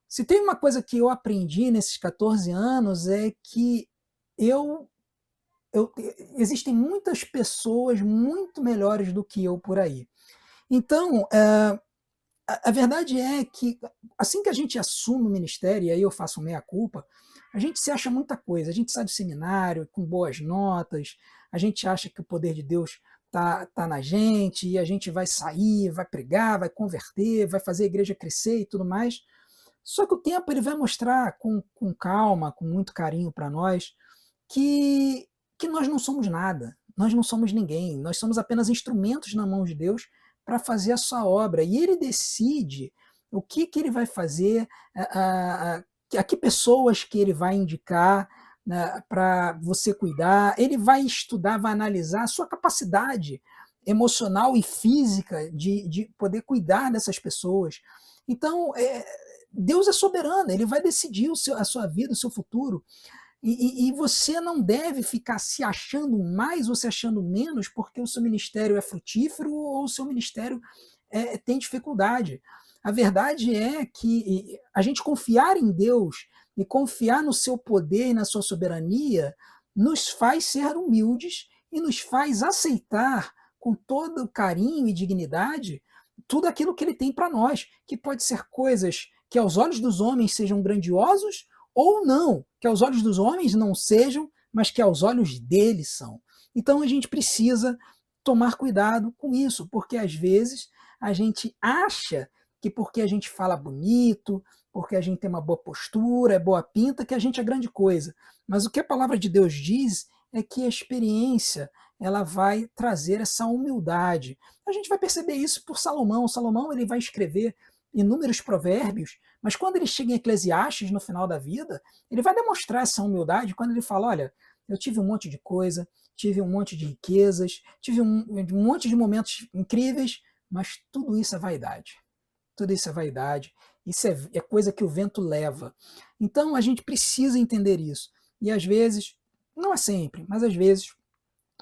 Se tem uma coisa que eu aprendi nesses 14 anos é que existem muitas pessoas muito melhores do que eu por aí. Então, a verdade é que assim que a gente assume o ministério, e aí eu faço meia-culpa, a gente se acha muita coisa, a gente sai do seminário com boas notas, a gente acha que o poder de Deus tá na gente, e a gente vai sair, vai pregar, vai converter, vai fazer a igreja crescer e tudo mais. Só que o tempo ele vai mostrar com calma, com muito carinho para nós, que nós não somos nada, nós não somos ninguém, nós somos apenas instrumentos na mão de Deus para fazer a sua obra. E ele decide o que ele vai fazer, a que pessoas que ele vai indicar, né, para você cuidar. Ele vai estudar, vai analisar a sua capacidade emocional e física de poder cuidar dessas pessoas. Então, Deus é soberano, ele vai decidir a sua vida, o seu futuro. E você não deve ficar se achando mais ou se achando menos porque o seu ministério é frutífero ou o seu ministério tem dificuldade. A verdade é que a gente confiar em Deus e confiar no seu poder e na sua soberania nos faz ser humildes e nos faz aceitar com todo carinho e dignidade tudo aquilo que ele tem para nós, que pode ser coisas que aos olhos dos homens sejam grandiosos ou não, que aos olhos dos homens não sejam, mas que aos olhos dele são. Então a gente precisa tomar cuidado com isso, porque às vezes a gente acha que porque a gente fala bonito, porque a gente tem uma boa postura, é boa pinta, que a gente é grande coisa. Mas o que a palavra de Deus diz é que a experiência ela vai trazer essa humildade. A gente vai perceber isso por Salomão. Salomão ele vai escrever inúmeros provérbios, mas quando ele chega em Eclesiastes no final da vida, ele vai demonstrar essa humildade quando ele fala, olha, eu tive um monte de coisa, tive um monte de riquezas, tive um monte de momentos incríveis, mas tudo isso é vaidade. Tudo isso é vaidade, isso é coisa que o vento leva. Então a gente precisa entender isso. E às vezes, não é sempre, mas às vezes,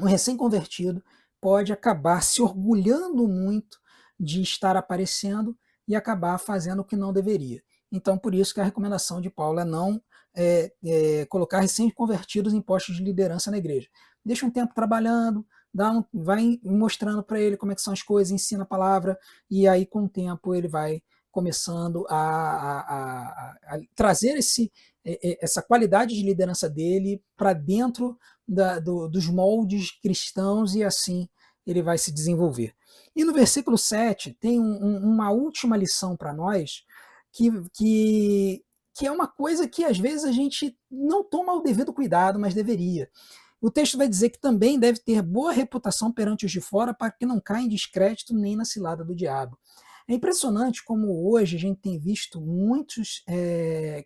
um recém-convertido pode acabar se orgulhando muito de estar aparecendo e acabar fazendo o que não deveria. Então, por isso que a recomendação de Paulo é não colocar recém-convertidos em postos de liderança na igreja. Deixa um tempo trabalhando, vai mostrando para ele como é que são as coisas, ensina a palavra, e aí com o tempo ele vai começando a trazer essa qualidade de liderança dele para dentro dos moldes cristãos e assim ele vai se desenvolver. E no versículo 7 tem uma última lição para nós que é uma coisa que às vezes a gente não toma o devido cuidado, mas deveria. O texto vai dizer que também deve ter boa reputação perante os de fora para que não caia em descrédito nem na cilada do diabo. É impressionante como hoje a gente tem visto muitos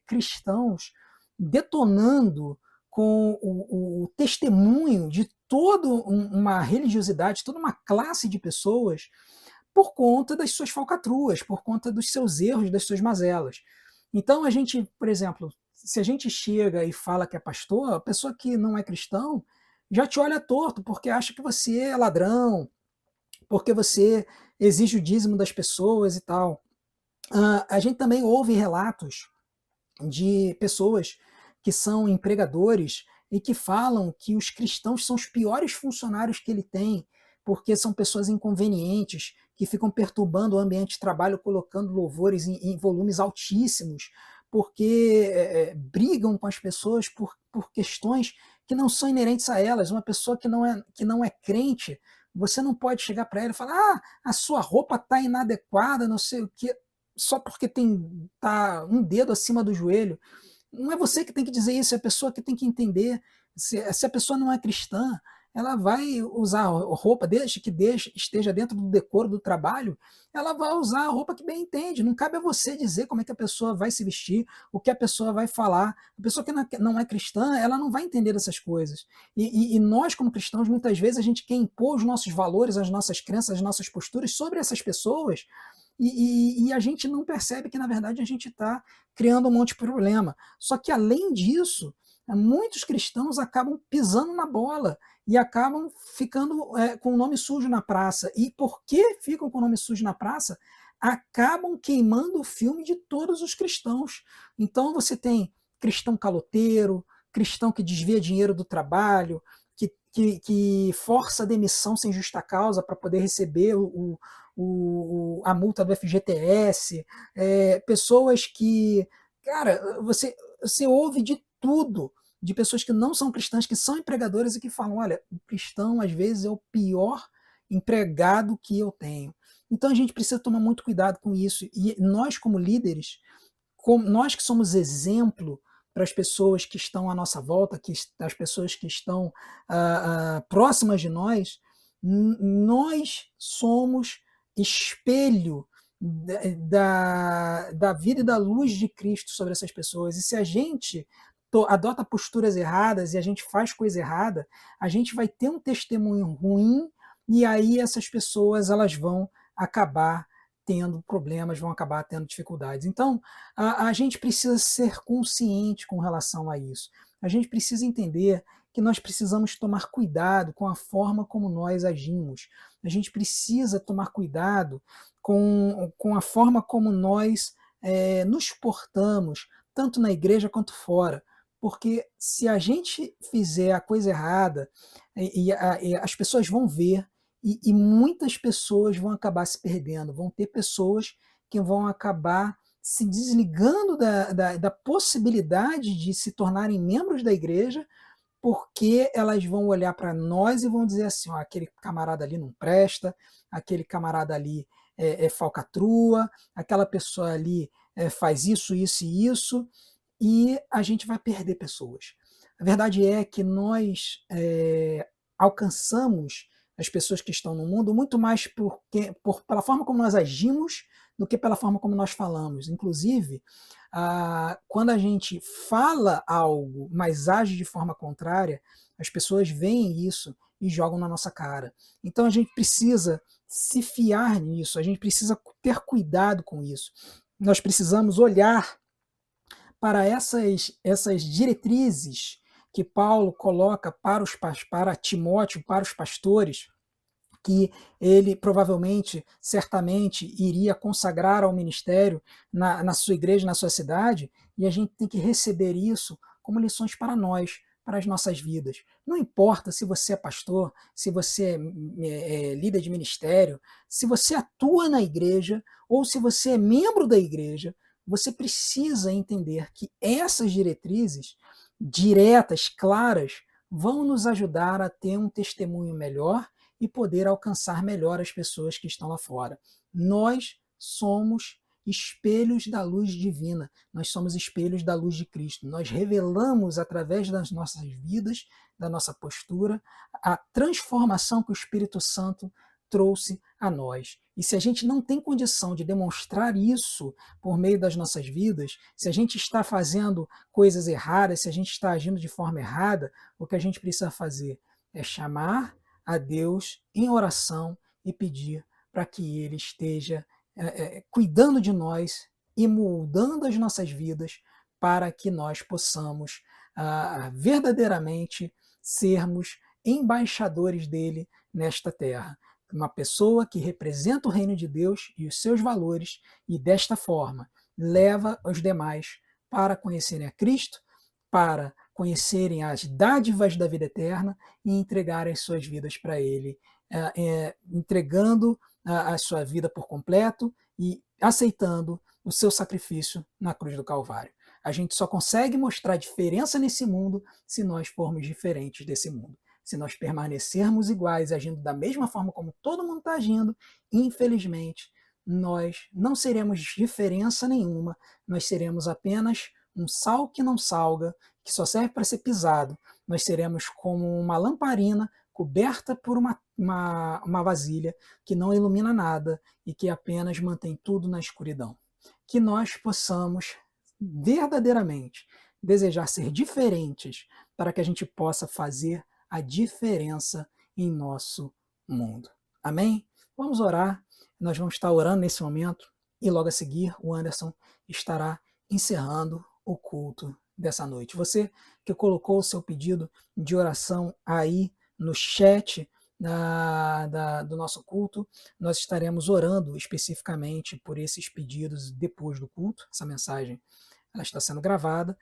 cristãos detonando com o testemunho de toda uma religiosidade, toda uma classe de pessoas por conta das suas falcatruas, por conta dos seus erros, das suas mazelas. Então a gente, por exemplo, se a gente chega e fala que é pastor, a pessoa que não é cristão já te olha torto porque acha que você é ladrão, porque você exige o dízimo das pessoas e tal. A gente também ouve relatos de pessoas que são empregadores e que falam que os cristãos são os piores funcionários que ele tem, porque são pessoas inconvenientes, que ficam perturbando o ambiente de trabalho, colocando louvores em volumes altíssimos, porque brigam com as pessoas por questões que não são inerentes a elas. Uma pessoa que não é crente, você não pode chegar para ela e falar: ah, a sua roupa está inadequada, não sei o quê, só porque tá um dedo acima do joelho. Não é você que tem que dizer isso, é a pessoa que tem que entender. Se a pessoa não é cristã, ela vai usar roupa, desde que esteja dentro do decoro do trabalho, ela vai usar a roupa que bem entende. Não cabe a você dizer como é que a pessoa vai se vestir, o que a pessoa vai falar. A pessoa que não é cristã, ela não vai entender essas coisas. E nós, como cristãos, muitas vezes a gente quer impor os nossos valores, as nossas crenças, as nossas posturas sobre essas pessoas, e a gente não percebe que, na verdade, a gente está criando um monte de problema. Só que, além disso, muitos cristãos acabam pisando na bola e acabam ficando com o nome sujo na praça. E por que ficam com o nome sujo na praça? Acabam queimando o filme de todos os cristãos. Então você tem cristão caloteiro, cristão que desvia dinheiro do trabalho, que força a demissão sem justa causa para poder receber a multa do FGTS, pessoas que, cara, você ouve de tudo, de pessoas que não são cristãs, que são empregadores e que falam, olha, o cristão às vezes é o pior empregado que eu tenho. Então a gente precisa tomar muito cuidado com isso. E nós, como líderes, nós que somos exemplo para as pessoas que estão à nossa volta, as pessoas que estão próximas de nós, nós somos espelho da vida e da luz de Cristo sobre essas pessoas. E se a gente adota posturas erradas e a gente faz coisa errada, a gente vai ter um testemunho ruim e aí essas pessoas elas vão acabar tendo problemas, vão acabar tendo dificuldades. Então, a gente precisa ser consciente com relação a isso. A gente precisa entender que nós precisamos tomar cuidado com a forma como nós agimos. A gente precisa tomar cuidado com a forma como nós nos portamos, tanto na igreja quanto fora. Porque se a gente fizer a coisa errada, e as pessoas vão ver, e muitas pessoas vão acabar se perdendo, vão ter pessoas que vão acabar se desligando da possibilidade de se tornarem membros da igreja, porque elas vão olhar para nós e vão dizer assim: ó, aquele camarada ali não presta, aquele camarada ali é falcatrua, aquela pessoa ali faz isso, isso e isso, e a gente vai perder pessoas. A verdade é que nós alcançamos as pessoas que estão no mundo muito mais pela forma como nós agimos do que pela forma como nós falamos. Inclusive, quando a gente fala algo, mas age de forma contrária, as pessoas veem isso e jogam na nossa cara. Então a gente precisa se fiar nisso, a gente precisa ter cuidado com isso. Nós precisamos olhar para essas diretrizes que Paulo coloca para Timóteo, para os pastores, que ele provavelmente, certamente, iria consagrar ao ministério na sua igreja, na sua cidade, e a gente tem que receber isso como lições para nós, para as nossas vidas. Não importa se você é pastor, se você é líder de ministério, se você atua na igreja ou se você é membro da igreja, você precisa entender que essas diretrizes diretas, claras, vão nos ajudar a ter um testemunho melhor e poder alcançar melhor as pessoas que estão lá fora. Nós somos espelhos da luz divina, nós somos espelhos da luz de Cristo. Nós revelamos através das nossas vidas, da nossa postura, a transformação que o Espírito Santo trouxe a nós. E se a gente não tem condição de demonstrar isso por meio das nossas vidas, se a gente está fazendo coisas erradas, se a gente está agindo de forma errada, o que a gente precisa fazer é chamar a Deus em oração e pedir para que Ele esteja cuidando de nós e moldando as nossas vidas para que nós possamos verdadeiramente sermos embaixadores dele nesta terra. Uma pessoa que representa o reino de Deus e os seus valores e desta forma leva os demais para conhecerem a Cristo, para conhecerem as dádivas da vida eterna e entregarem suas vidas para Ele, entregando a sua vida por completo e aceitando o seu sacrifício na cruz do Calvário. A gente só consegue mostrar diferença nesse mundo se nós formos diferentes desse mundo. Se nós permanecermos iguais, agindo da mesma forma como todo mundo está agindo, infelizmente, nós não seremos diferença nenhuma, nós seremos apenas um sal que não salga, que só serve para ser pisado. Nós seremos como uma lamparina coberta por uma vasilha que não ilumina nada e que apenas mantém tudo na escuridão. Que nós possamos verdadeiramente desejar ser diferentes para que a gente possa fazer a diferença em nosso mundo. Amém? Vamos orar. Nós vamos estar orando nesse momento e logo a seguir o Anderson estará encerrando o culto dessa noite. Você que colocou o seu pedido de oração aí no chat do nosso culto, nós estaremos orando especificamente por esses pedidos depois do culto. Essa mensagem ela está sendo gravada,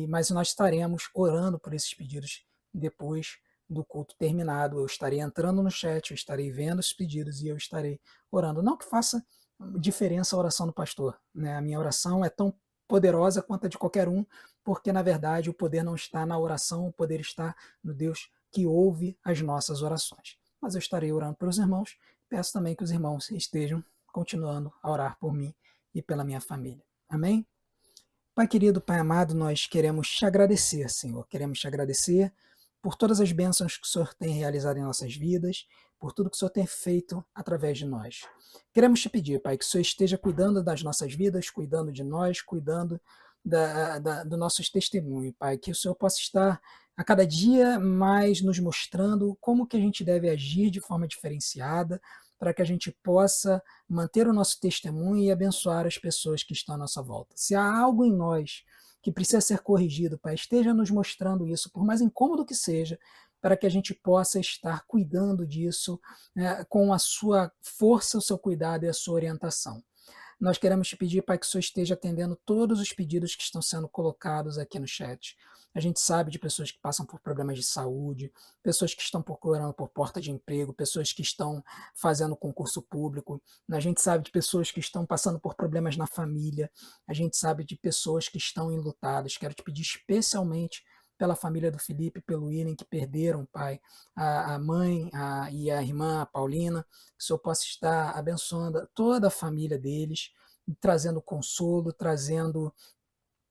mas nós estaremos orando por esses pedidos depois do culto terminado. Eu estarei entrando no chat, eu estarei vendo os pedidos e eu estarei orando. Não que faça diferença a oração do pastor, né? A minha oração é tão poderosa quanto a de qualquer um, porque na verdade o poder não está na oração, o poder está no Deus que ouve as nossas orações. Mas eu estarei orando pelos irmãos, peço também que os irmãos estejam continuando a orar por mim e pela minha família. Amém? Pai querido, Pai amado, nós queremos te agradecer, Senhor, queremos te agradecer por todas as bênçãos que o Senhor tem realizado em nossas vidas, por tudo que o Senhor tem feito através de nós. Queremos te pedir, Pai, que o Senhor esteja cuidando das nossas vidas, cuidando de nós, cuidando do nosso testemunho, Pai, que o Senhor possa estar a cada dia mais nos mostrando como que a gente deve agir de forma diferenciada, para que a gente possa manter o nosso testemunho e abençoar as pessoas que estão à nossa volta. Se há algo em nós que precisa ser corrigido, Pai, esteja nos mostrando isso, por mais incômodo que seja, para que a gente possa estar cuidando disso, né, com a sua força, o seu cuidado e a sua orientação. Nós queremos te pedir, Pai, que o Senhor esteja atendendo todos os pedidos que estão sendo colocados aqui no chat. A gente sabe de pessoas que passam por problemas de saúde, pessoas que estão procurando por porta de emprego, pessoas que estão fazendo concurso público. A gente sabe de pessoas que estão passando por problemas na família. A gente sabe de pessoas que estão enlutadas. Quero te pedir especialmente pela família do Felipe, pelo William, que perderam, Pai, a mãe e a irmã, a Paulina, que o Senhor possa estar abençoando toda a família deles, trazendo consolo, trazendo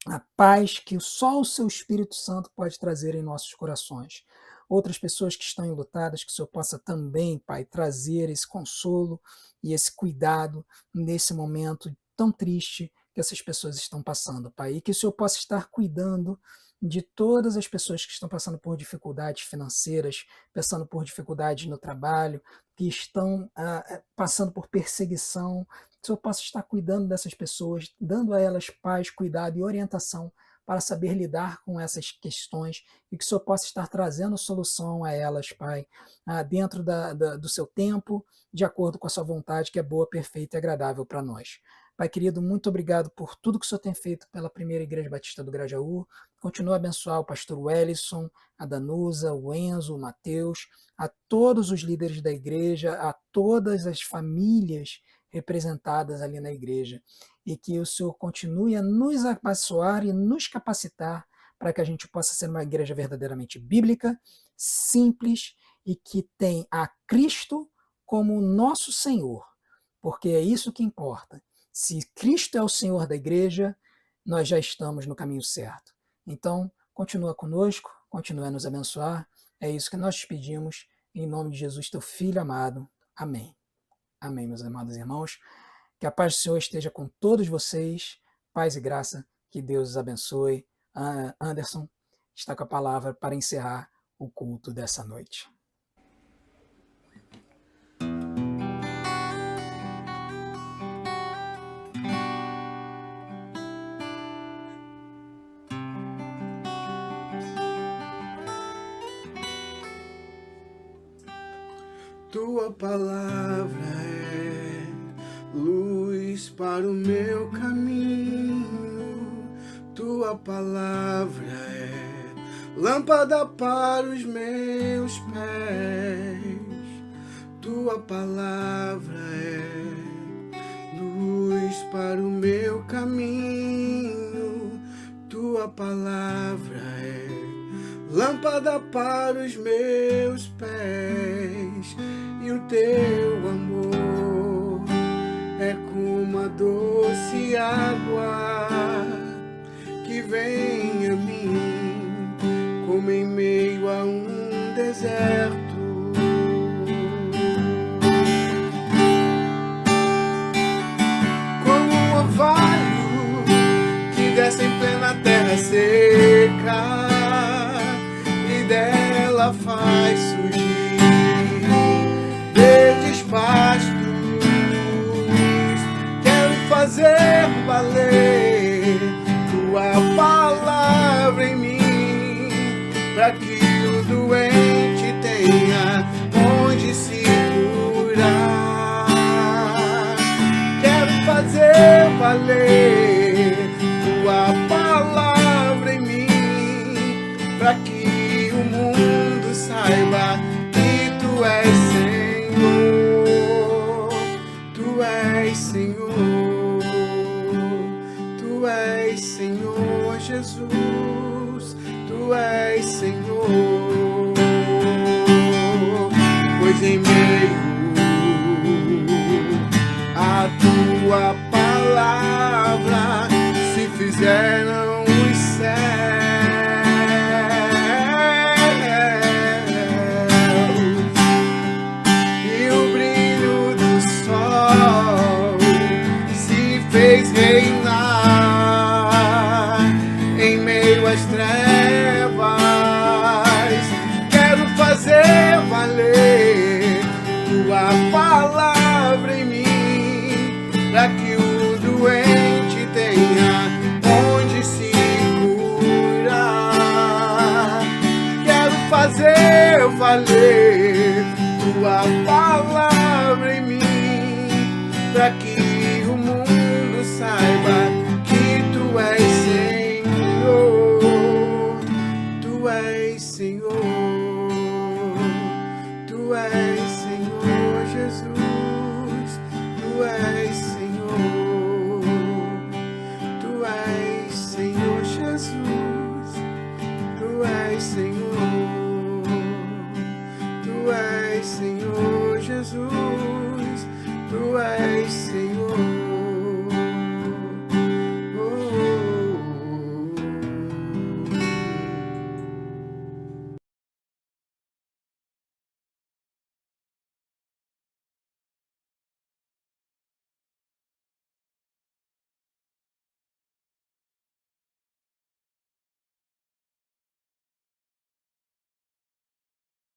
a paz que só o seu Espírito Santo pode trazer em nossos corações. Outras pessoas que estão enlutadas, que o Senhor possa também, Pai, trazer esse consolo e esse cuidado nesse momento tão triste que essas pessoas estão passando, Pai, e que o Senhor possa estar cuidando de todas as pessoas que estão passando por dificuldades financeiras, passando por dificuldades no trabalho, que estão passando por perseguição. Que o Senhor possa estar cuidando dessas pessoas, dando a elas paz, cuidado e orientação para saber lidar com essas questões e que o Senhor possa estar trazendo solução a elas, Pai, dentro do seu tempo, de acordo com a sua vontade, que é boa, perfeita e agradável para nós. Pai querido, muito obrigado por tudo que o Senhor tem feito pela Primeira Igreja Batista do Grajaú. Continua a abençoar o pastor Wellison, a Danusa, o Enzo, o Mateus, a todos os líderes da igreja, a todas as famílias representadas ali na igreja. E que o Senhor continue a nos abençoar e nos capacitar para que a gente possa ser uma igreja verdadeiramente bíblica, simples e que tem a Cristo como nosso Senhor, porque é isso que importa. Se Cristo é o Senhor da igreja, nós já estamos no caminho certo. Então, continua conosco, continua a nos abençoar. É isso que nós te pedimos, em nome de Jesus, teu Filho amado. Amém. Amém, meus amados irmãos. Que a paz do Senhor esteja com todos vocês. Paz e graça. Que Deus os abençoe. Anderson está com a palavra para encerrar o culto dessa noite. Tua palavra é luz para o meu caminho. Tua palavra é lâmpada para os meus pés. Tua palavra é luz para o meu caminho. Tua palavra é lâmpada para os meus pés. E o teu amor é como a doce água que vem a mim, como em meio a um deserto. Como um orvalho que desce em plena terra seca e dela faz surgir verdes pastos. Quero fazer valer tua palavra em mim, para que o doente tenha onde se curar. Quero fazer valer tua palavra em mim, para que o mundo saiba que tu és Senhor. Tu és Senhor. Tu és Senhor Jesus. Tu és Senhor. Pois em meio a tua palavra se fizeram os céus e o brilho do sol se fez reinar em meio às trevas. Quero fazer valer tua palavra para que o doente tenha onde se curar. Quero fazer valer tua palavra.